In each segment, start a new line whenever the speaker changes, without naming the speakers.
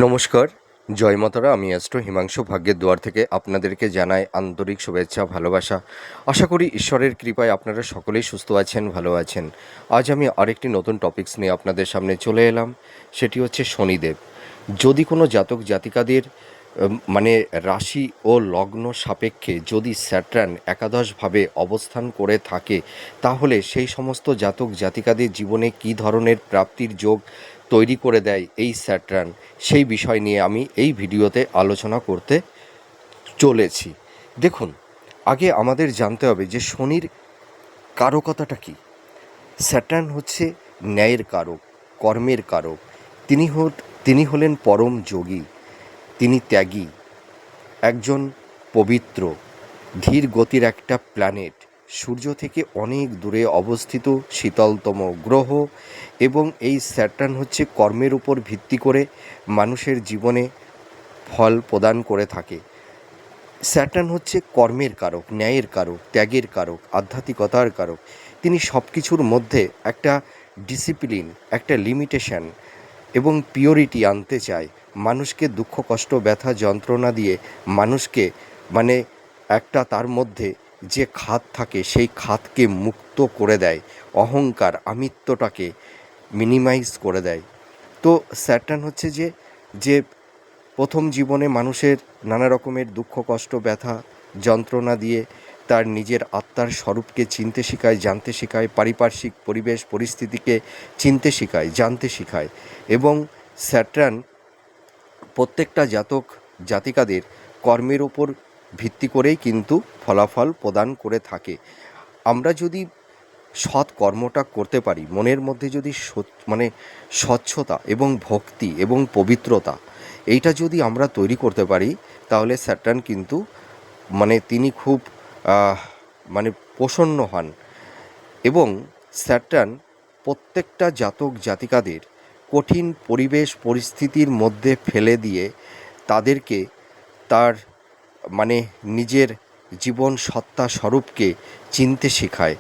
নমস্কার, জয় মাতারা। আমি অ্যাস্ট্রো হিমাংশু ভাগ্যের দুয়ার থেকে আপনাদেরকে জানাই আন্তরিক শুভেচ্ছা, ভালোবাসা। আশা করি ঈশ্বরের কৃপায় আপনারা সকলেই সুস্থ আছেন, ভালো আছেন। আজ আমি আরেকটি নতুন টপিকস নিয়ে আপনাদের সামনে চলে এলাম। সেটি হচ্ছে শনিদেব। যদি কোনো জাতক জাতিকাদের মানে রাশি ও লগ্ন সাপেক্ষে যদি স্যাটার্ন একাদশভাবে অবস্থান করে থাকে, তাহলে সেই সমস্ত জাতক জাতিকাদের জীবনে কী ধরনের প্রাপ্তির যোগ তৈরি করে দেয় এই স্যাটার্ন, সেই বিষয় নিয়ে আমি এই ভিডিওতে আলোচনা করতে চলেছি। দেখুন, আগে আমাদের জানতে হবে যে শনির কারকতাটা কী। স্যাটার্ন হচ্ছে ন্যায়ের কারক, কর্মের কারক। তিনি হলেন পরম যোগী, তিনি ত্যাগী, একজন পবিত্র, ধীর গতির একটা প্ল্যানেট, সূর্য থেকে অনেক দূরে অবস্থিত শীতলতম গ্রহ। এবং এই স্যাটার্ন হচ্ছে কর্মের উপর ভিত্তি করে মানুষের জীবনে ফল প্রদান করে থাকে। স্যাটার্ন হচ্ছে কর্মের কারক, ন্যায়ের কারক, ত্যাগের কারক, আধ্যাত্মিকতার কারক। তিনি সব কিছুর মধ্যে একটা ডিসিপ্লিন, একটা লিমিটেশন এবং পিওরিটি আনতে চায়। মানুষকে দুঃখ কষ্ট ব্যথা যন্ত্রণা দিয়ে মানুষকে মানে একটা তার মধ্যে যে খাত থাকে সেই খাতকে মুক্ত করে দেয়, অহংকার আমিত্বটাকে মিনিমাইজ করে দেয়। তো স্যাটার্ন হচ্ছে যে যে প্রথম জীবনে মানুষের নানা রকমের দুঃখ কষ্ট ব্যথা যন্ত্রণা দিয়ে তার নিজের আত্মার স্বরূপকে চিনতে শেখায়, জানতে শেখায়, পারিপার্শ্বিক পরিবেশ পরিস্থিতিকে চিনতে শেখায়, জানতে শেখায়। এবং স্যাটার্ন প্রত্যেকটা জাতক জাতিকাদের কর্মের ওপর ভিত্তি করেই কিন্তু ফলাফল প্রদান করে থাকে। আমরা যদি সৎ কর্মটা করতে পারি, মনের মধ্যে যদি স্বচ্ছতা এবং ভক্তি এবং পবিত্রতা এইটা যদি আমরা তৈরি করতে পারি, তাহলে স্যাটার্ন কিন্তু তিনি খুব প্রসন্ন হন। এবং স্যাটার্ন প্রত্যেকটা জাতক জাতিকাদের কঠিন পরিবেশ পরিস্থিতির মধ্যে ফেলে দিয়ে তাদেরকে তার নিজের জীবন সত্তা স্বরূপকে চিনতে শেখায়।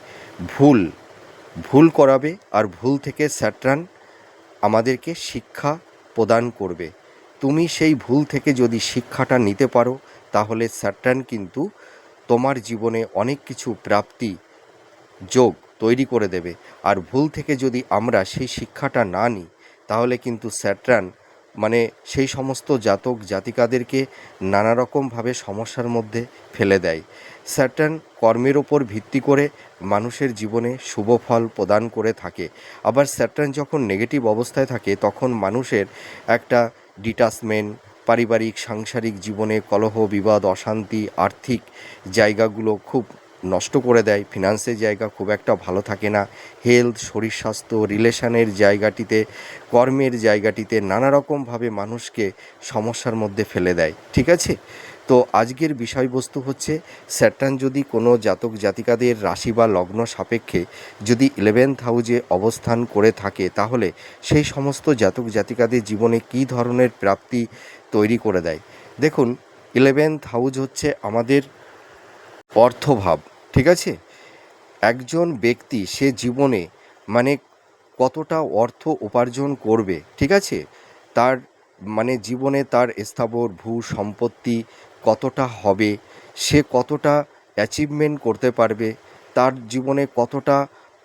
ভুল করাবে, আর ভুল থেকে স্যাটার্ন আমাদেরকে শিক্ষা প্রদান করবে। তুমি সেই ভুল থেকে যদি শিক্ষাটা নিতে পারো, তাহলে স্যাটার্ন কিন্তু তোমার জীবনে অনেক কিছু প্রাপ্তি যোগ তৈরি করে দেবে। আর ভুল থেকে যদি আমরা সেই শিক্ষাটা না নিই, তাহলে কিন্তু স্যাটার্ন সেই সমস্ত জাতক জাতিকাদেরকে নানা রকমভাবে সমস্যার মধ্যে ফেলে দেয়। স্যাটার্ন কর্মের ওপর ভিত্তি করে মানুষের জীবনে শুভ ফল প্রদান করে থাকে। আবার স্যাটার্ন যখন নেগেটিভ অবস্থায় থাকে, তখন মানুষের একটা ডিটাচমেন্ট, পারিবারিক সাংসারিক জীবনে কলহ বিবাদ অশান্তি, আর্থিক জায়গাগুলো খুব নষ্ট করে দেয়, ফিনান্সের জায়গা খুব একটা ভালো থাকে না, হেলথ শরীর স্বাস্থ্য রিলেশনের জায়গাটিতে, কর্মের জায়গাটিতে নানা রকমভাবে মানুষকে সমস্যার মধ্যে ফেলে দেয়। ঠিক আছে, তো আজকের বিষয়বস্তু হচ্ছে স্যাটার্ন যদি কোনো জাতক জাতিকাদের রাশি বা লগ্ন সাপেক্ষে যদি 11th হাউজে অবস্থান করে থাকে, তাহলে সেই সমস্ত জাতক জাতিকাদের জীবনে কী ধরনের প্রাপ্তি তৈরি করে দেয়। দেখুন, 11th হাউজ হচ্ছে আমাদের অর্থভাব। ঠিক আছে, একজন ব্যক্তি সে জীবনে কতটা অর্থ উপার্জন করবে, ঠিক আছে, তার জীবনে তার স্থাবর ভূ সম্পত্তি কতটা হবে, সে কতটা অ্যাচিভমেন্ট করতে পারবে, তার জীবনে কতটা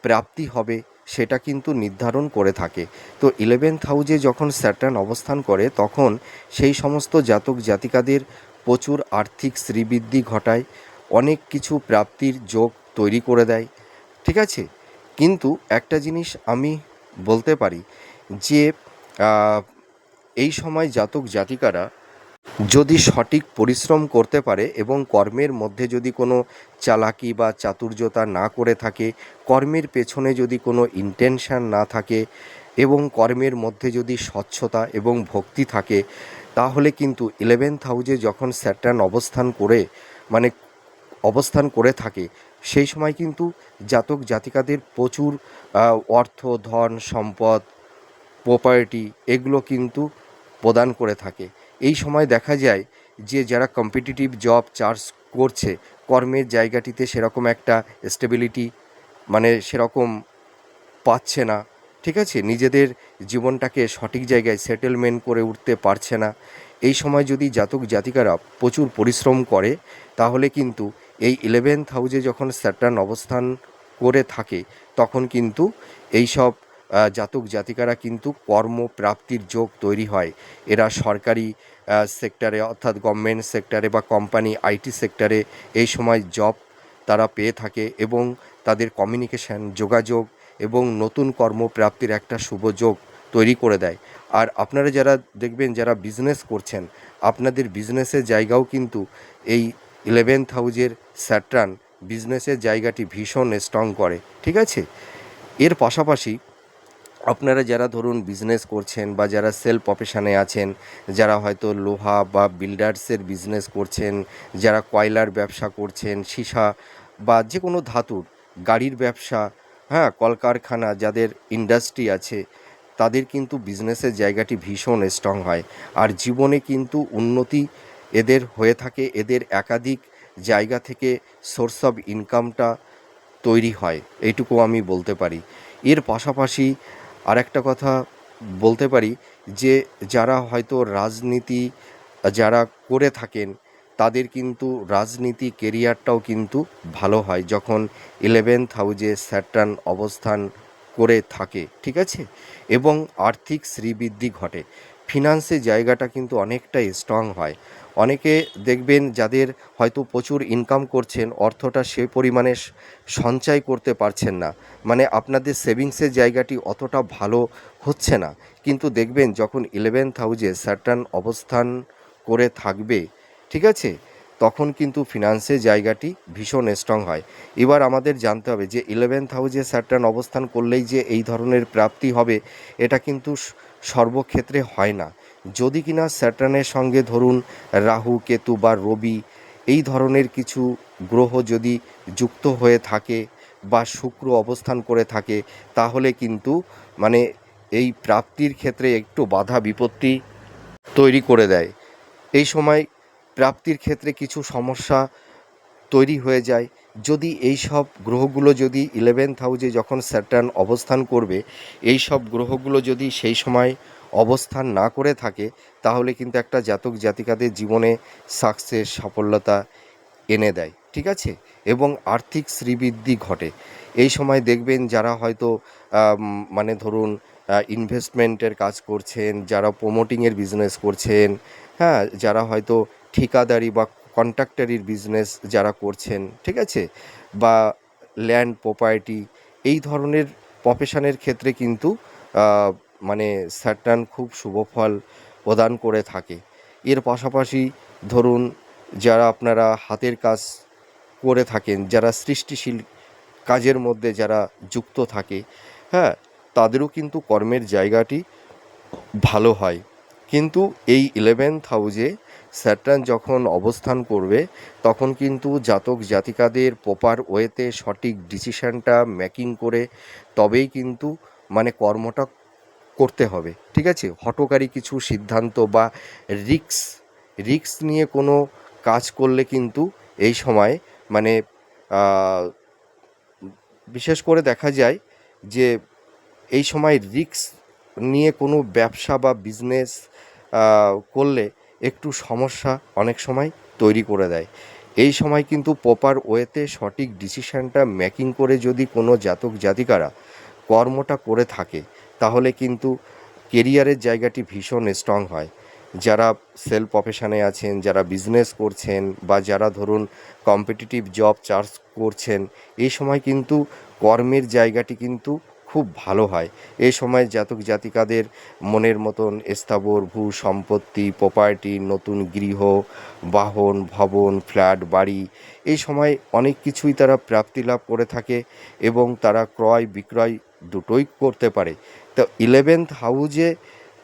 প্রাপ্তি হবে, সেটা কিন্তু নির্ধারণ করে থাকে। তো 11th হাউজে যখন স্যাটার্ন অবস্থান করে, তখন সেই সমস্ত জাতক জাতিকাদের প্রচুর আর্থিক শ্রীবৃদ্ধি ঘটায়, অনেক কিছু প্রাপ্তির যোগ তৈরি করে দেয়। ঠিক আছে, কিন্তু একটা জিনিস আমি বলতে পারি যে এই সময় জাতক জাতিকারা যদি সঠিক পরিশ্রম করতে পারে এবং কর্মের মধ্যে যদি কোনো চালাকি বা চাতুর্যতা না করে থাকে, কর্মের পেছনে যদি কোনো ইন্টেনশন না থাকে এবং কর্মের মধ্যে যদি স্বচ্ছতা এবং ভক্তি থাকে, তাহলে কিন্তু 11th হাউজে যখন স্যাটার্ন অবস্থান করে থাকে, সেই সময় কিন্তু জাতক জাতিকাদের প্রচুর অর্থ ধন সম্পদ প্রপার্টি এগুলো কিন্তু প্রদান করে থাকে। এই সময় দেখা যায় যে যারা কম্পিটিটিভ জব চার্জ করছে, কর্মের জায়গাটিতে সেরকম একটা স্টেবিলিটি সেরকম পাচ্ছে না, ঠিক আছে, নিজেদের জীবনটাকে সঠিক জায়গায় সেটেলমেন্ট করে উঠতে পারছে না। এই সময় যদি জাতক জাতিকারা প্রচুর পরিশ্রম করে, তাহলে কিন্তু এই 11th হাউসে যখন স্যাটার্ন অবস্থান করে থাকে, তখন কিন্তু এইসব জাতক জাতিকারা কিন্তু কর্মপ্রাপ্তির যোগ তৈরি হয়। এরা সরকারি সেক্টরে, অর্থাৎ গভর্নমেন্ট সেক্টরে বা কোম্পানি আইটি সেক্টরে এই সময় জব তারা পেয়ে থাকে, এবং তাদের কমিউনিকেশন, যোগাযোগ এবং নতুন কর্মপ্রাপ্তির একটা শুভ যোগ তৈরি করে দেয়। আর আপনারা যারা দেখবেন যারা বিজনেস করছেন, আপনাদের বিজনেসের জায়গাও কিন্তু এই 11th হাউসের স্যাটার্ন বিজনেসের জায়গাটি ভীষণ স্ট্রং করে। ঠিক আছে, এর পাশাপাশি আপনারা যারা ধরুন বিজনেস করছেন বা যারা সেলফ প্রফেশনে আছেন, যারা হয়তো লোহা বা বিল্ডার্সের বিজনেস করছেন, যারা কয়লার ব্যবসা করছেন, সীসা বা যে কোনো ধাতুর, গাড়ির ব্যবসা, হ্যাঁ, কলকারখানা, যাদের ইন্ডাস্ট্রি আছে, তাদের কিন্তু বিজনেসের জায়গাটি ভীষণ স্ট্রং হয়। আর জীবনে কিন্তু উন্নতি এদের হয়ে থাকে, এদের একাধিক জায়গা থেকে সোর্স অফ ইনকামটা তৈরি হয়, এইটুকু আমি বলতে পারি। এর পাশাপাশি আরেকটা কথা বলতে পারি যে যারা হয়তো রাজনীতি যারা করে থাকেন, তাদের কিন্তু রাজনীতি কেরিয়ারটাও কিন্তু ভালো হয় যখন 11th হাউসে স্যাটার্ন অবস্থান করে থাকে। ঠিক আছে, এবং আর্থিক শ্রীবৃদ্ধি ঘটে, ফিনান্সের জায়গাটা কিন্তু অনেকটাই স্ট্রং হয়। অনেকে দেখবেন যাদের হয়তো প্রচুর ইনকাম করছেন, অর্থটা সে পরিমাণে সঞ্চয় করতে পারছেন না, মানে আপনাদের সেভিংসের জায়গাটি অতটা ভালো হচ্ছে না, কিন্তু দেখবেন যখন 11th হাউসে স্যাটার্ন অবস্থান করে থাকবে, ঠিক আছে, তখন কিন্তু ফিনান্সের জায়গাটি ভীষণ স্ট্রং হয়। এবার আমাদের জানতে হবে যে 11th হাউসে স্যাটার্ন অবস্থান করলেই যে এই ধরনের প্রাপ্তি হবে, এটা কিন্তু সর্বক্ষেত্রে হয় না। যদি কিনা স্যাটার্নের সঙ্গে ধরুন রাহু, কেতু বা রবি এই ধরনের কিছু গ্রহ যদি যুক্ত হয়ে থাকে বা শুক্র অবস্থান করে থাকে, তাহলে কিন্তু মানে এই প্রাপ্তির ক্ষেত্রে একটু বাধা বিপত্তি তৈরি করে দেয়। এই সময় প্রাপ্তির ক্ষেত্রে কিছু সমস্যা তৈরি হয়ে যায়। যদি এই সব গ্রহগুলো যদি 11th হাউসে যখন স্যাটার্ন অবস্থান করবে, এই সব গ্রহগুলো যদি সেই সময় অবস্থান না করে থাকে, তাহলে কিন্তু একটা জাতক জাতিকাদের জীবনে সাকসেস, সফলতা এনে দেয়। ঠিক আছে, এবং আর্থিক শ্রীবৃদ্ধি ঘটে। এই সময় দেখবেন যারা হয়তো মানে ধরুন ইনভেস্টমেন্টের কাজ করছেন, যারা প্রোমোটিংয়ের বিজনেস করছেন, হ্যাঁ, যারা হয়তো ঠিকাদারি বা কন্ট্রাক্টারির বিজনেস যারা করছেন, ঠিক আছে, বা ল্যান্ড প্রপার্টি, এই ধরনের প্রফেশনের ক্ষেত্রে কিন্তু আহ, মানে স্যাটার্ন খুব শুভ ফল প্রদান করে থাকে। এর পাশাপাশি ধরুন যারা আপনারা হাতের কাজ করে থাকেন, যারা সৃষ্টিশীল কাজের মধ্যে যারা যুক্ত থাকে, হ্যাঁ, তাদেরও কিন্তু কর্মের জায়গাটি ভালো হয়। কিন্তু এই 11th হাউসে স্যাটার্ন যখন অবস্থান করবে, তখন কিন্তু জাতক জাতিকাদের প্রপার ওয়েতে সঠিক ডিসিশানটা মেকিং করে তবেই কিন্তু মানে কর্মটা করতে হবে। ঠিক আছে, হঠকারী কিছু সিদ্ধান্ত বা রিস্ক রিস্ক নিয়ে কোনো কাজ করলে কিন্তু এই সময় মানে আহ, বিশেষ করে দেখা যায় যে এই সময় রিস্ক নিয়ে কোনো ব্যবসা বা বিজনেস করলে একটু সমস্যা অনেক সময় তৈরি করে দেয়। এই সময় কিন্তু প্রপার ওয়েতে সঠিক ডিসিশানটা মেকিং করে যদি কোনো জাতক জাতিকারা কর্মটা করে থাকে, তাহলে কিন্তু কেরিয়ারের জায়গাটি ভীষণ স্ট্রং হয়। যারা সেলফ প্রফেশনে আছেন, যারা বিজনেস করছেন বা যারা ধরুন কম্পিটিটিভ জব চার্জ করছেন, এই সময় কিন্তু কর্মের জায়গাটি কিন্তু খুব ভালো হয়। এই সময় জাতক জাতিকাদের মনের মতন স্থাবর ভূ সম্পত্তি, প্রপার্টি, নতুন গৃহ, বাহন, ভবন, ফ্ল্যাট, বাড়ি, এই সময় অনেক কিছুই তারা প্রাপ্তি লাভ করে থাকে, এবং তারা ক্রয় বিক্রয় দুটোই করতে পারে। তো 11th হাউসে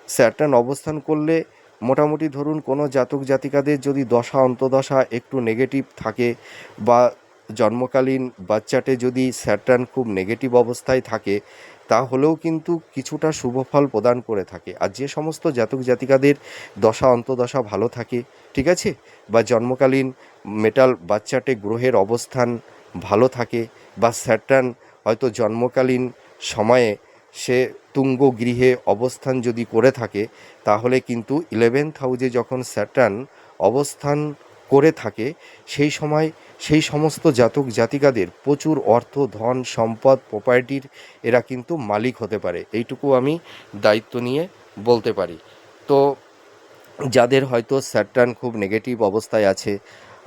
স্যাটার্ন অবস্থান করলে মোটামুটি ধরুন কোনো জাতক জাতিকাদের যদি দশা অন্তদশা একটু নেগেটিভ থাকে, বা জন্মকালীন বাচ্চাটে যদি স্যাটার্ন খুব নেগেটিভ অবস্থায় থাকে, তাহলেও কিন্তু কিছুটা শুভ ফল প্রদান করে থাকে। আর যে সমস্ত জাতক জাতিকাদের দশা অন্তদশা ভালো থাকে, ঠিক আছে, বা জন্মকালীন মেটাল বাচ্চাটে গ্রহের অবস্থান ভালো থাকে, বা স্যাটার্ন হয়তো জন্মকালীন সময়ে সে তুঙ্গ গৃহে অবস্থান যদি করে থাকে, তাহলে কিন্তু 11th হাউসে যখন স্যাটার্ন অবস্থান করে থাকে সেই সময় সেই সমস্ত জাতক জাতিকাদের প্রচুর অর্থ, ধন, সম্পদ, প্রপার্টির এরা কিন্তু মালিক হতে পারে। এইটুকু আমি দায়িত্ব নিয়ে বলতে পারি। তো যাদের হয়তো স্যাটার্ন খুব নেগেটিভ অবস্থায় আছে,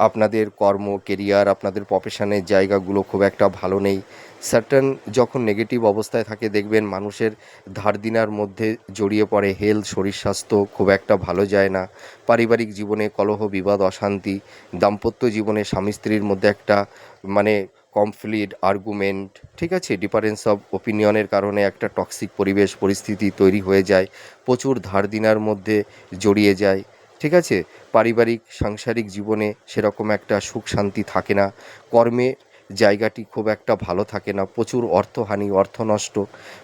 আপনাদের কর্ম, কেরিয়ার, আপনাদের প্রফেশনের জায়গাগুলো খুব একটা ভালো নেই, স্যাটার্ন যখন নেগেটিভ অবস্থায় থাকে দেখবেন মানুষের ধার দেনার মধ্যে জড়িয়ে পড়ে, হেলথ, শরীর স্বাস্থ্য খুব একটা ভালো যায় না, পারিবারিক জীবনে কলহ, বিবাদ, অশান্তি, দাম্পত্য জীবনে স্বামী স্ত্রীর মধ্যে একটা মানে কমপ্লিট আর্গুমেন্ট, ঠিক আছে, ডিফারেন্স অফ ওপিনিয়নের কারণে একটা টক্সিক পরিবেশ পরিস্থিতি তৈরি হয়ে যায়, প্রচুর ধার দেনার মধ্যে জড়িয়ে যায়, ঠিক আছে, পারিবারিক সাংসারিক জীবনে সেরকম একটা সুখ শান্তি থাকে না, কর্মে জায়গাটি খুব একটা ভালো থাকে না, প্রচুর অর্থহানি, অর্থ নষ্ট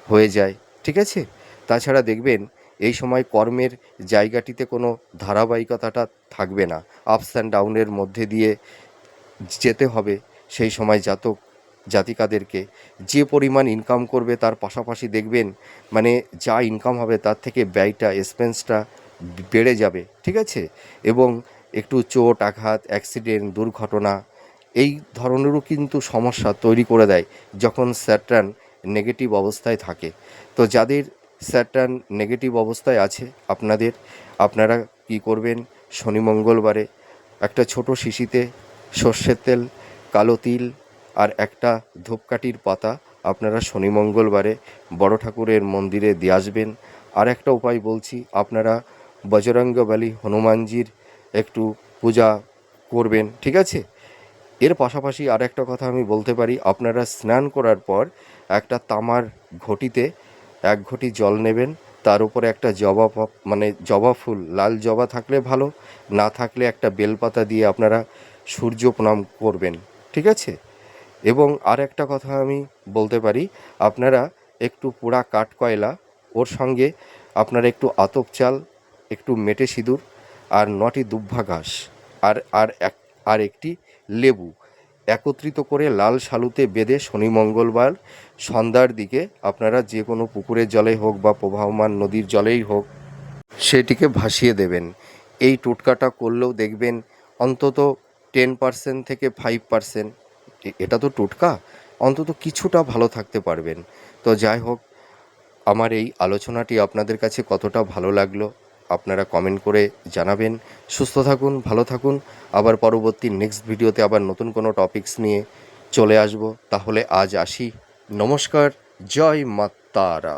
হয়ে যায়, ঠিক আছে। তাছাড়া দেখবেন এই সময় কর্মের জায়গাটিতে কোনো ধারাবাহিকতাটা থাকবে না, আপস অ্যান্ড ডাউনের মধ্যে দিয়ে যেতে হবে। সেই সময় জাতক জাতিকাদেরকে যে পরিমাণ ইনকাম করবে তার পাশাপাশি দেখবেন মানে যা ইনকাম হবে তার থেকে ব্যয়টা, এক্সপেন্সটা বেড়ে যাবে, ঠিক আছে, এবং একটু চোট আঘাত, অ্যাক্সিডেন্ট, দুর্ঘটনা এই ধরনেরও কিন্তু সমস্যা তৈরি করে দেয় যখন স্যাটার্ন নেগেটিভ অবস্থায় থাকে। তো যাদের স্যাটার্ন নেগেটিভ অবস্থায় আছে আপনারা কি করবেন, শনি মঙ্গলবারে একটা ছোট শিশিতে সর্ষের তেল, কালো তিল আর একটা ধূপকাঠির পাতা আপনারা শনি মঙ্গলবারে বড় ঠাকুরের মন্দিরে দিয়ে আসবেন। আর একটা উপায় বলছি, আপনারা বজরঙ্গবলী হনুমানজির একটু পূজা করবেন, ঠিক আছে। এর পাশাপাশি আর একটা কথা আমি বলতে পারি, আপনারা স্নান করার পর একটা তামার ঘটিতে 1 ঘটি জল নেবেন, তার উপরে একটা জবা ফুল, লাল জবা থাকলে ভালো, না থাকলে একটা বেলপাতা দিয়ে আপনারা সূর্য প্রণাম করবেন, ঠিক আছে। এবং আর একটা কথা আমি বলতে পারি, আপনারা একটু পোড়া কাঠকয়লা, ওর সঙ্গে আপনারা একটু আতপ চাল, একটু মেটে সিঁদুর আর 9টি দুব্বা ঘাস আর একটি লেবু একত্রিত করে লাল শালুতে বেঁধে শনি মঙ্গলবার সন্ধ্যার দিকে আপনারা যে কোনো পুকুরের জলে হোক বা প্রবাহমান নদীর জলেই হোক সেটিকে ভাসিয়ে দেবেন। এই টোটকাটা করলেও দেখবেন অন্তত 10% থেকে 5%, এটা তো টোটকা, অন্তত কিছুটা ভালো থাকতে পারবেন। তো যাই হোক, আমার এই আলোচনাটি আপনাদের কাছে কতটা ভালো লাগলো আপনারা কমেন্ট করে জানাবেন। সুস্থ থাকুন, ভালো থাকুন। আবার পরবর্তী নেক্সট ভিডিওতে আবার নতুন কোনো টপিকস নিয়ে চলে আসব। তাহলে আজ আসি। নমস্কার। জয় মা তারা।